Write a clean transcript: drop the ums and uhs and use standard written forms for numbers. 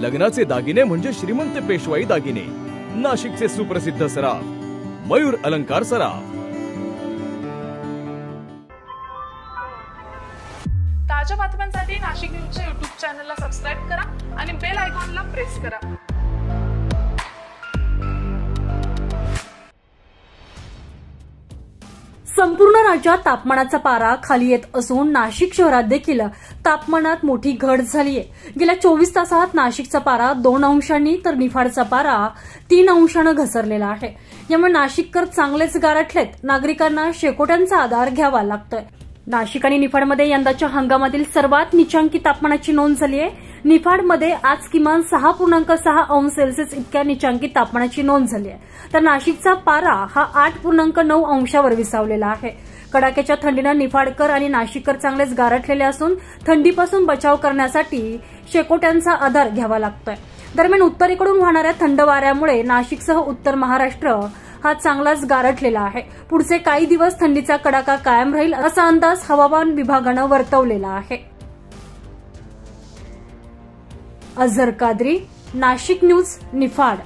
लग्नाचे दागिने म्हणजे श्रीमंत पेशवाई दागिने, नाशिकचे सुप्रसिद्ध सराफ मयूर अलंकार सराफ। ताज्या बातम्यांसाठी नाशिक न्यूजच्या YouTube चॅनलला सबस्क्राइब करा आणि बेल आयकॉनला प्रेस करा। संपूर्ण राज्यात तापमानाचा पारा खाली येत असून नाशिक शहरात देखील तापमानात मोठी घट झाली आहे। गेल्या 24 तासात नाशिकचा पारा 2 अंशांनी तर निफाडचा पारा 3 अंशांनी घसरलेला आहे। यामुळे नाशिककर चांगलेच गारठलेत। नागरिकांना शेकोट्यांचा आधार घ्यावा लागतोय। नाशिक आणि निफाडमध्ये यंदाच्या हंगामातील सर्वात निचांकी तापमानाची नोंद झाली आहे। निफाडमध्ये आज किमान 6.6 अंश सेल्सिअस इतक्या निचांकी तापमानाची नोंद झाली आहे, तर नाशिकचा पारा हा 8.9 अंशावर विसावलेला आहे। कडाक्याच्या थंडीनं निफाडकर आणि नाशिककर चांगलेच गारठलेले असून थंडीपासून बचाव करण्यासाठी शेकोट्यांचा आधार घ्यावा लागतोय। दरम्यान उत्तरेकडून वाहणाऱ्या थंड वाऱ्यामुळे नाशिकसह उत्तर महाराष्ट्र हा चांगलाच गारठलेला आहे। पुढचे काही दिवस थंडीचा कडाका कायम राहील असा अंदाज हवामान विभागानं वर्तवलेला आहे। अझर कादरी, नाशिक न्यूज, निफाड।